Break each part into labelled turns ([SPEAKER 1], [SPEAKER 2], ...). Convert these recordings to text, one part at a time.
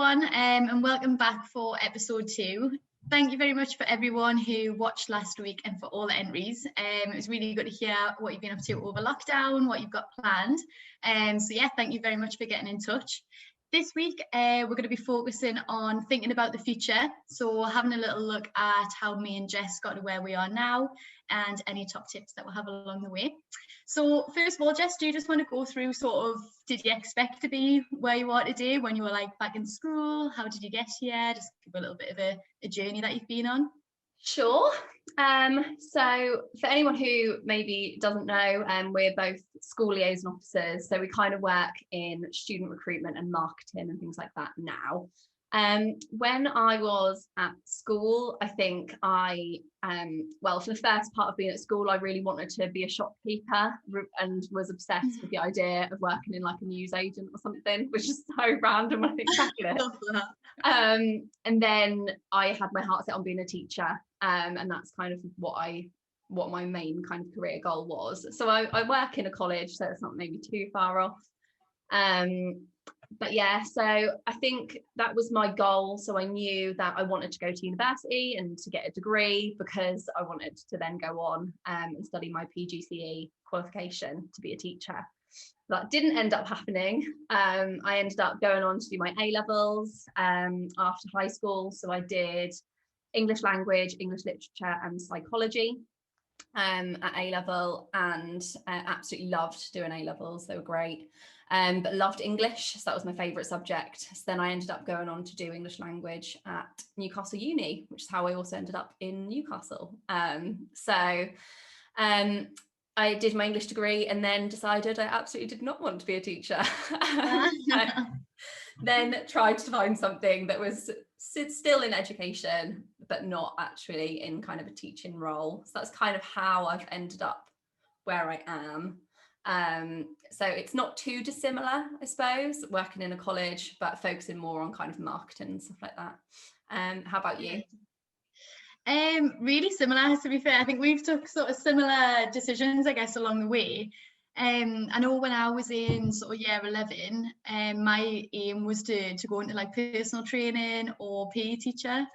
[SPEAKER 1] everyone, and welcome back for episode 2. Thank you very much for everyone who watched last week and for all the entries. It was really good to hear what you've been up to over lockdown, what you've got planned. So yeah, thank you very much for getting in touch. This week, we're going to be focusing on thinking about the future. So having a little look at how me and Jess got to where we are now and any top tips that we'll have along the way. So first of all, Jess, do you just want to go through sort of, did you expect to be where you are today when you were like back in school? How did you get here? Just give a little bit of a journey that you've been on.
[SPEAKER 2] Sure. So for anyone who maybe doesn't know, we're both school liaison officers. So we kind of work in student recruitment and marketing and things like that now. When I was at school, I think for the first part of being at school, I really wanted to be a shopkeeper and was obsessed with the idea of working in like a newsagent or something, which is so random when I think back at it. And then I had my heart set on being a teacher, and that's kind of what my main kind of career goal was. So I work in a college, so it's not maybe too far off. But yeah, so I think that was my goal. So I knew that I wanted to go to university and to get a degree because I wanted to then go on and study my PGCE qualification to be a teacher. That didn't end up happening. I ended up going on to do my A-levels after high school. So I did English language, English literature and psychology at A-level, and absolutely loved doing A-levels. They were great. But loved English, so that was my favourite subject. So then I ended up going on to do English language at Newcastle Uni, which is how I also ended up in Newcastle. I did my English degree and then decided I absolutely did not want to be a teacher. Then tried to find something that was still in education, but not actually in kind of a teaching role. So that's kind of how I've ended up where I am. So it's not too dissimilar, I suppose, working in a college, but focusing more on kind of marketing and stuff like that. How about you?
[SPEAKER 1] Really similar, to be fair. I think we've took sort of similar decisions, I guess, along the way. I know when I was in sort of year 11, my aim was to go into like personal training or PE teacher.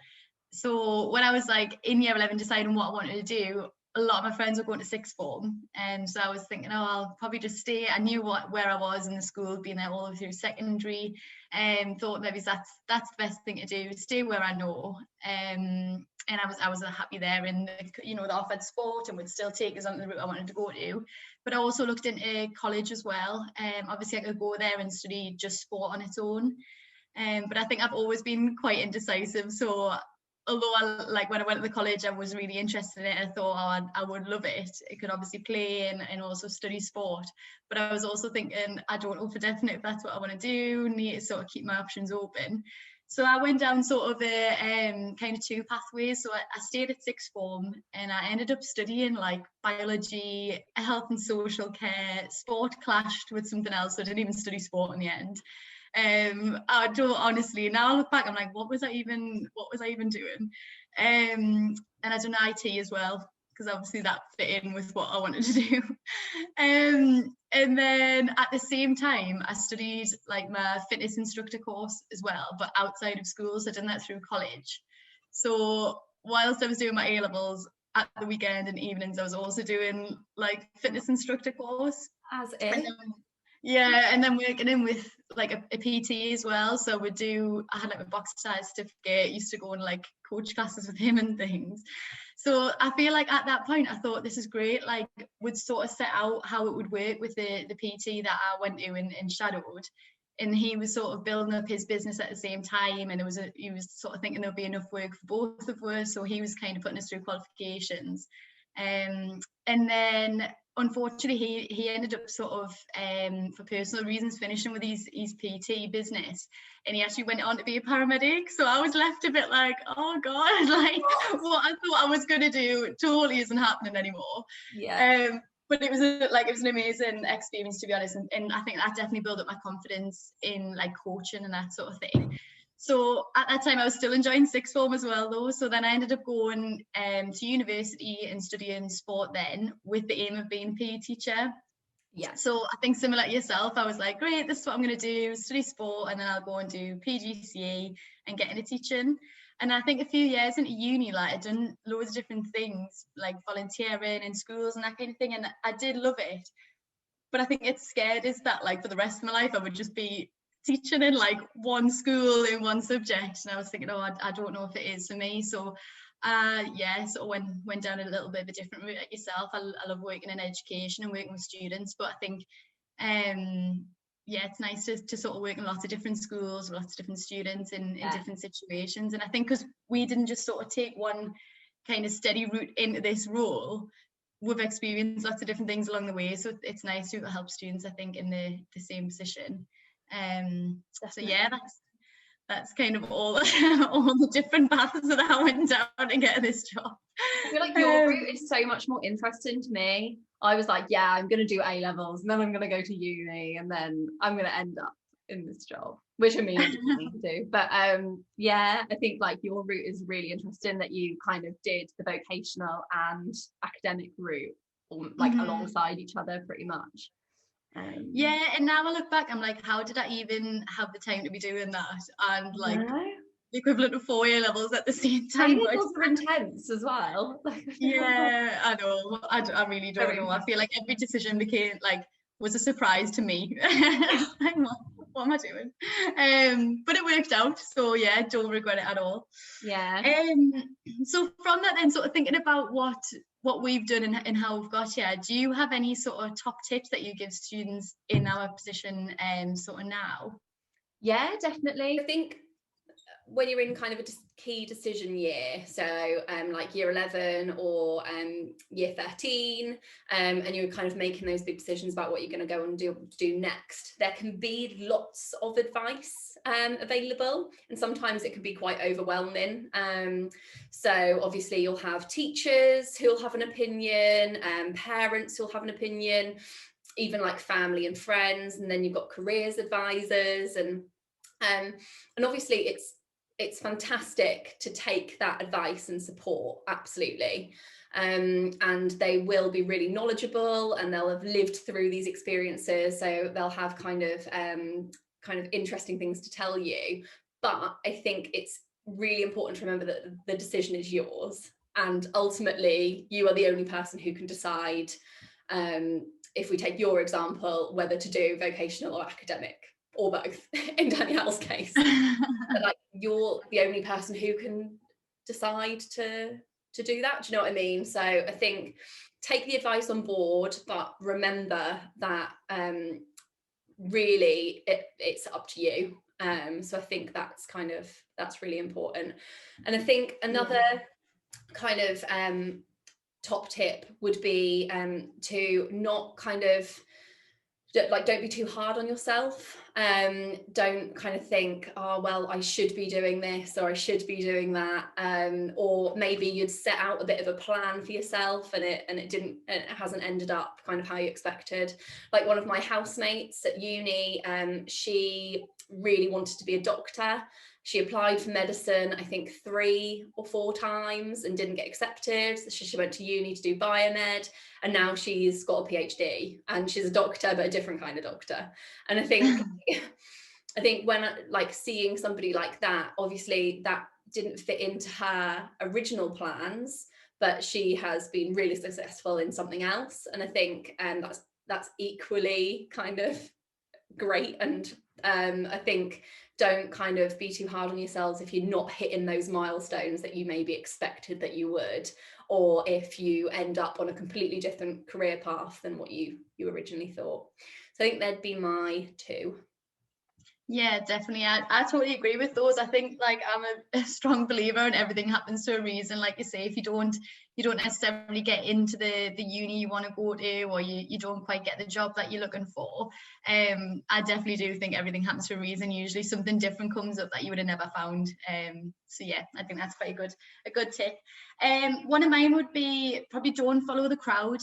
[SPEAKER 1] So when I was like in year 11 deciding what I wanted to do, a lot of my friends were going to sixth form, and so I was thinking, I'll probably just stay. I knew where I was in the school, being there all the way through secondary, and thought maybe that's the best thing to do, stay where I know. And I was happy there, and they offered sport and would still take us on the route I wanted to go to. But I also looked into college as well. Obviously I could go there and study just sport on its own. But I think I've always been quite indecisive, so although when I went to the college, I was really interested in it. I thought, I would love it. I could obviously play and also study sport. But I was also thinking, I don't know for definite if that's what I want to do. Need to sort of keep my options open. So I went down sort of a kind of two pathways. So I stayed at sixth form and I ended up studying like biology, health and social care. Sport clashed with something else, so I didn't even study sport in the end. I don't honestly, now I look back, I'm like, what was I even doing? And I done IT as well, because obviously that fit in with what I wanted to do. And then at the same time, I studied like my fitness instructor course as well, but outside of school. So I done that through college. So whilst I was doing my A-levels, at the weekend and evenings, I was also doing like fitness instructor course.
[SPEAKER 2] As in?
[SPEAKER 1] And then working in with like a PT as well. So I had like a box size certificate, used to go on like coach classes with him and things. So I feel like at that point I thought, this is great, like would sort of set out how it would work with the PT that I went to and shadowed. And he was sort of building up his business at the same time, and he was sort of thinking there'll be enough work for both of us. So he was kind of putting us through qualifications. And then unfortunately he ended up sort of for personal reasons finishing with his PT business, and he actually went on to be a paramedic. So I was left a bit like, oh god, like what I thought I was going to do totally isn't happening anymore. But it was an amazing experience, to be honest, and I think that definitely built up my confidence in like coaching and that sort of thing. So at that time I was still enjoying sixth form as well though. So then I ended up going to university and studying sport then, with the aim of being a PE teacher.
[SPEAKER 2] Yeah.
[SPEAKER 1] So I think similar to yourself, I was like, great, this is what I'm going to do, study sport, and then I'll go and do PGCE and get into teaching. And I think a few years into uni, like I'd done loads of different things, like volunteering in schools and that kind of thing, and I did love it. But I think it's scared is that like for the rest of my life, I would just be teaching in like one school in one subject. And I was thinking, oh, I don't know if it is for me. So yeah, sort of went down a little bit of a different route like yourself. I love working in education and working with students, but I think yeah, it's nice to sort of work in lots of different schools, lots of different students in different situations. And I think because we didn't just sort of take one kind of steady route into this role, we've experienced lots of different things along the way. So it's nice to help students, I think, in the same position. So yeah, that's kind of all the different paths that I went down to get this job.
[SPEAKER 2] I feel like your route is so much more interesting to me. I was like, yeah, I'm going to do A levels and then I'm going to go to uni and then I'm going to end up in this job, which I mean, I didn't need to do. But yeah, I think like your route is really interesting, that you kind of did the vocational and academic route like alongside each other pretty much.
[SPEAKER 1] Yeah, and now I look back, I'm like, how did I even have the time to be doing that? And like the equivalent of 4 year levels at the same time.
[SPEAKER 2] A-levels are intense as well.
[SPEAKER 1] Yeah, I know. I really don't know. I feel like every decision was a surprise to me. Like, what am I doing? But it worked out. So yeah, don't regret it at all.
[SPEAKER 2] Yeah.
[SPEAKER 1] So from that then, sort of thinking about what we've done and how we've got here, do you have any sort of top tips that you give students in our position sort of now?
[SPEAKER 3] Yeah, definitely. I think when you're in kind of a key decision year, so like year 11 or year 13, and you're kind of making those big decisions about what you're going to go and do next, there can be lots of advice available, and sometimes it can be quite overwhelming. So obviously you'll have teachers who'll have an opinion, parents who'll have an opinion, even like family and friends, and then you've got careers advisors, and obviously it's fantastic to take that advice and support, absolutely. And they will be really knowledgeable and they'll have lived through these experiences, so they'll have kind of interesting things to tell you. But I think it's really important to remember that the decision is yours, and ultimately you are the only person who can decide, if we take your example, whether to do vocational or academic, or both in Danielle's case. But like, you're the only person who can decide to do that. Do you know what I mean? So I think take the advice on board, but remember that really it's up to you. So I think that's really important. And I think another kind of top tip would be to not kind of don't be too hard on yourself. Don't kind of think, oh well, I should be doing this or I should be doing that, or maybe you'd set out a bit of a plan for yourself and it hasn't ended up kind of how you expected. Like one of my housemates at uni, she really wanted to be a doctor. She applied for medicine, I think 3 or 4 times and didn't get accepted. So she went to uni to do biomed, and now she's got a PhD and she's a doctor, but a different kind of doctor. And I think when like seeing somebody like that, obviously that didn't fit into her original plans, but she has been really successful in something else. And I think that's equally kind of great. And I think don't kind of be too hard on yourselves if you're not hitting those milestones that you maybe expected that you would, or if you end up on a completely different career path than what you originally thought. So I think that'd be my 2.
[SPEAKER 1] Yeah, definitely. I totally agree with those. I think like I'm a strong believer in everything happens for a reason. Like you say, if you don't necessarily get into the uni you want to go to, or you don't quite get the job that you're looking for, I definitely do think everything happens for a reason. Usually something different comes up that you would have never found. So yeah, I think that's quite a good tip. One of mine would be probably don't follow the crowd.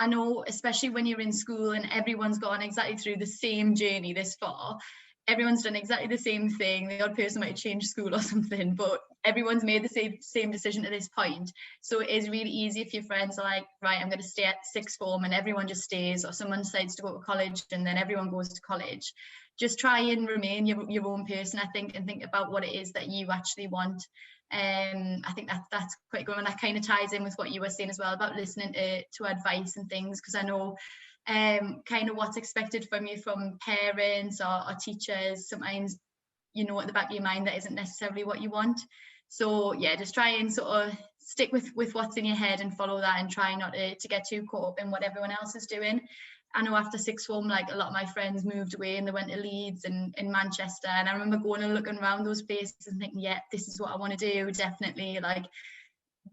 [SPEAKER 1] I know, especially when you're in school and everyone's gone exactly through the same journey this far, everyone's done exactly the same thing. The odd person might change school or something, but everyone's made the same decision to this point. So it is really easy if your friends are like, right, I'm going to stay at sixth form, and everyone just stays, or someone decides to go to college and then everyone goes to college. Just try and remain your own person, I think, and think about what it is that you actually want. I think that's quite good, and that kind of ties in with what you were saying as well about listening to advice and things, because I know kind of what's expected from you from parents or teachers, sometimes, you know, at the back of your mind that isn't necessarily what you want. So yeah, just try and sort of stick with what's in your head and follow that, and try not to get too caught up in what everyone else is doing. I know after sixth form, like a lot of my friends moved away and they went to Leeds and in Manchester, and I remember going and looking around those places and thinking, yeah, this is what I want to do, definitely. Like,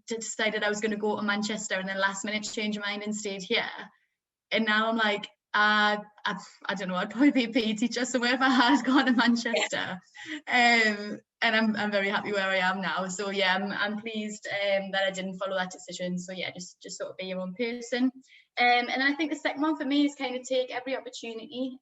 [SPEAKER 1] decided I was going to go to Manchester, and then last minute changed my mind and stayed here. And now I'm like, I don't know, I'd probably be a PE teacher somewhere if I had gone to Manchester. And I'm very happy where I am now. So yeah, I'm pleased that I didn't follow that decision. So yeah, just sort of be your own person. And then I think the second one for me is kind of take every opportunity.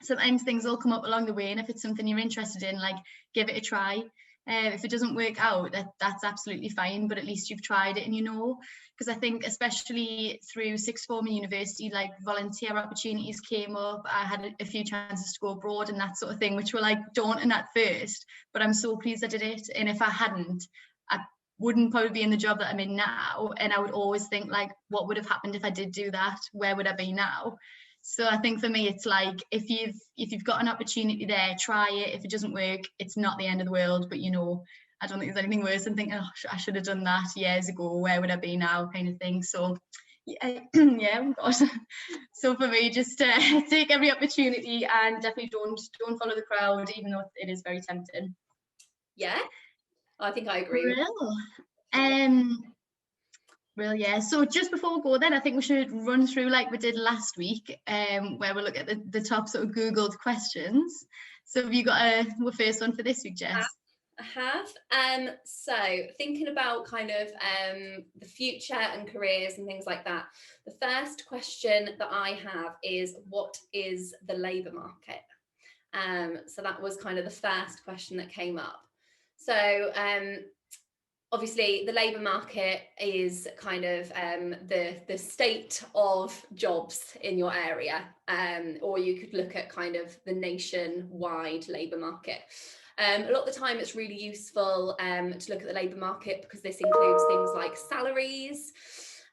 [SPEAKER 1] Sometimes things will come up along the way, and if it's something you're interested in, like, give it a try. If it doesn't work out, that's absolutely fine, but at least you've tried it and you know. Because I think especially through sixth form and university, like, volunteer opportunities came up. I had a few chances to go abroad and that sort of thing, which were like daunting at first, but I'm so pleased I did it. And if I hadn't, I wouldn't probably be in the job that I'm in now, and I would always think, like, what would have happened if I did do that? Where would I be now? So I think for me, it's like, if you've got an opportunity there, try it. If it doesn't work, it's not the end of the world. But, you know, I don't think there's anything worse than thinking, oh, I should have done that years ago. Where would I be now, kind of thing. So yeah, yeah, God. So for me, just take every opportunity, and definitely don't follow the crowd, even though it is very tempting.
[SPEAKER 3] Yeah, I think I agree.
[SPEAKER 1] Well, yeah, so just before we go then, I think we should run through, like we did last week, where we'll look at the top sort of Googled questions. So have you got a first one for this week, Jess?
[SPEAKER 3] I have. So thinking about kind of the future and careers and things like that, the first question that I have is, what is the labour market? So that was kind of the first question that came up. So obviously the labour market is kind of the state of jobs in your area, or you could look at kind of the nationwide labour market. A lot of the time it's really useful to look at the labour market, because this includes things like salaries,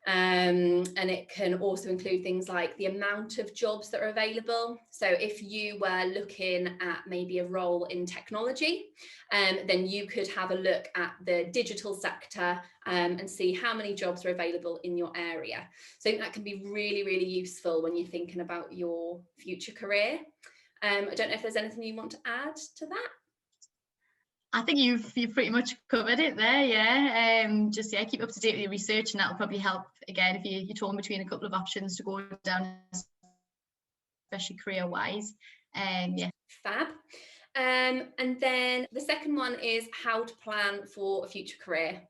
[SPEAKER 3] and it can also include things like the amount of jobs that are available. So if you were looking at maybe a role in technology, then you could have a look at the digital sector and see how many jobs are available in your area. So I think that can be really, really useful when you're thinking about your future career. I don't know if there's anything you want to add to that.
[SPEAKER 1] I think you've pretty much covered it there, yeah. Just keep up to date with your research, and that'll probably help again if you're torn between a couple of options to go down, especially career-wise. Yeah.
[SPEAKER 3] Fab. And then the second one is how to plan for a future career.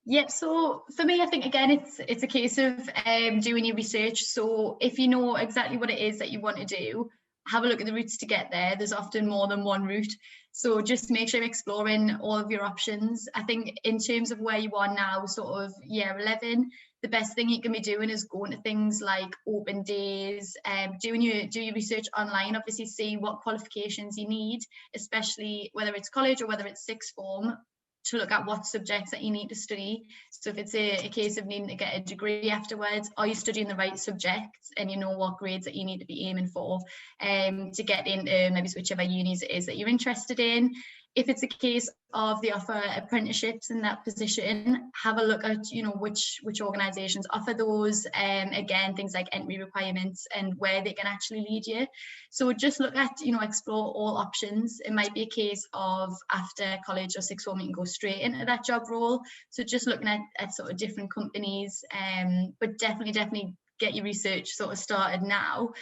[SPEAKER 1] Yeah, so for me, I think again it's a case of doing your research. So if you know exactly what it is that you want to do, have a look at the routes to get there. There's often more than one route. So just make sure you're exploring all of your options. I think in terms of where you are now, sort of year 11, the best thing you can be doing is going to things like open days, do your research online, obviously see what qualifications you need, especially whether it's college or whether it's sixth form, to look at what subjects that you need to study. So if it's a case of needing to get a degree afterwards, are you studying the right subjects, and you know what grades that you need to be aiming for to get into maybe whichever unis it is that you're interested in. If it's a case of they offer apprenticeships in that position, have a look at, you know, which organisations offer those. Again, things like entry requirements and where they can actually lead you. So just look at, you know, explore all options. It might be a case of after college or sixth form, you can go straight into that job role. So just looking at sort of different companies, but definitely get your research sort of started now.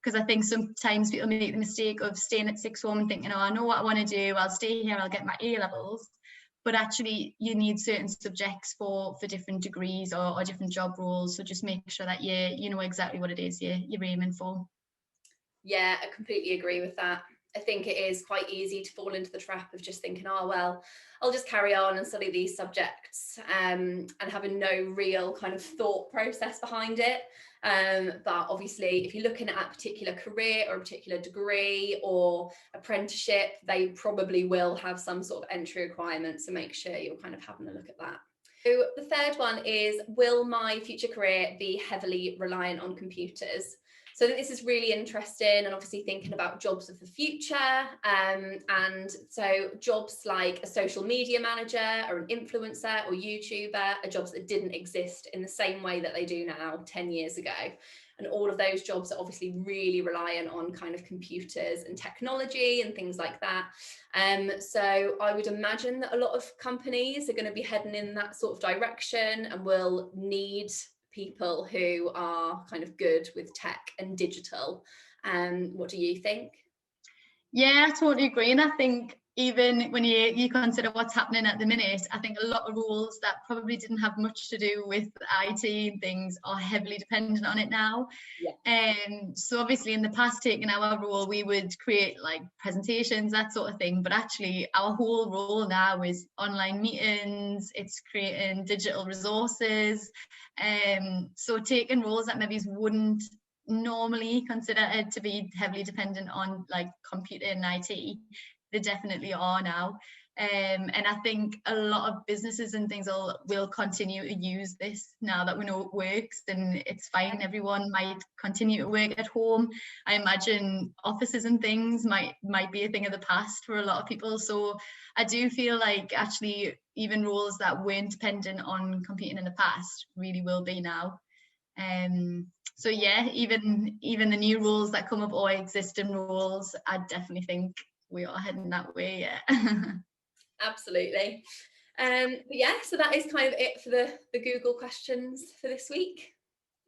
[SPEAKER 1] Because I think sometimes people make the mistake of staying at sixth form and thinking, oh, I know what I want to do, I'll stay here, I'll get my A levels. But actually, you need certain subjects for different degrees or different job roles. So just make sure that you know exactly what it is you're aiming for.
[SPEAKER 3] Yeah, I completely agree with that. I think it is quite easy to fall into the trap of just thinking, oh, well, I'll just carry on and study these subjects, and having no real kind of thought process behind it. But obviously, if you're looking at a particular career or a particular degree or apprenticeship, they probably will have some sort of entry requirements, so make sure you're kind of having a look at that. So the third one is, will my future career be heavily reliant on computers? So I think this is really interesting, and obviously thinking about jobs of the future. And so jobs like a social media manager or an influencer or YouTuber are jobs that didn't exist in the same way that they do now 10 years ago. And all of those jobs are obviously really reliant on kind of computers and technology and things like that. So I would imagine that a lot of companies are going to be heading in that sort of direction and will need people who are kind of good with tech and digital. What do you think?
[SPEAKER 1] Yeah, I totally agree. And I think even when you consider what's happening at the minute, I think a lot of roles that probably didn't have much to do with IT and things are heavily dependent on it now.
[SPEAKER 3] Yeah.
[SPEAKER 1] So obviously in the past, taking our role, we would create like presentations, that sort of thing. But actually our whole role now is online meetings, it's creating digital resources. So taking roles that maybe wouldn't normally consider it to be heavily dependent on like computer and IT, they definitely are now. And I think a lot of businesses and things will continue to use this now that we know it works and it's fine. Everyone might continue to work at home. I imagine offices and things might be a thing of the past for a lot of people. So I do feel like actually even roles that weren't dependent on computing in the past really will be now. So yeah, even the new roles that come up or existing roles, I definitely think we are heading that way. Yeah.
[SPEAKER 3] Absolutely. But yeah, so that is kind of it for the Google questions for this week.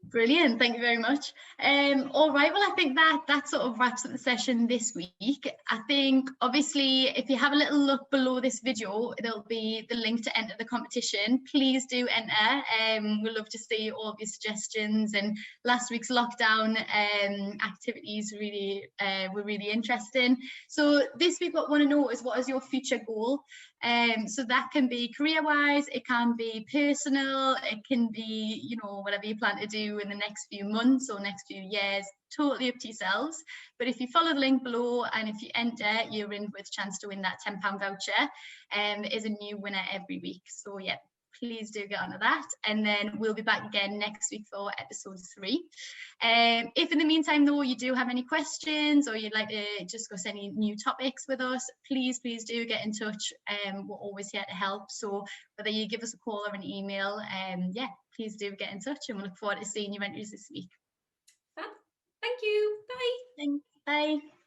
[SPEAKER 1] Brilliant, thank you very much. All right, well, I think that sort of wraps up the session this week. I think obviously if you have a little look below this video, there'll be the link to enter the competition. Please do enter. We'd love to see all of your suggestions, and last week's lockdown activities really were really interesting. So this week what we want to know is, what is your future goal? So that can be career-wise, it can be personal, it can be, you know, whatever you plan to do in the next few months or next few years, totally up to yourselves. But if you follow the link below and if you enter, you're in with a chance to win that £10 voucher. There is a new winner every week. So yeah, please do get onto that, and then we'll be back again next week for episode 3. If in the meantime though you do have any questions or you'd like to discuss any new topics with us, please do get in touch. We're always here to help, so whether you give us a call or an email, yeah, please do get in touch, and we look forward to seeing your entries this week.
[SPEAKER 3] Thank you. Bye.
[SPEAKER 1] Thanks. Bye.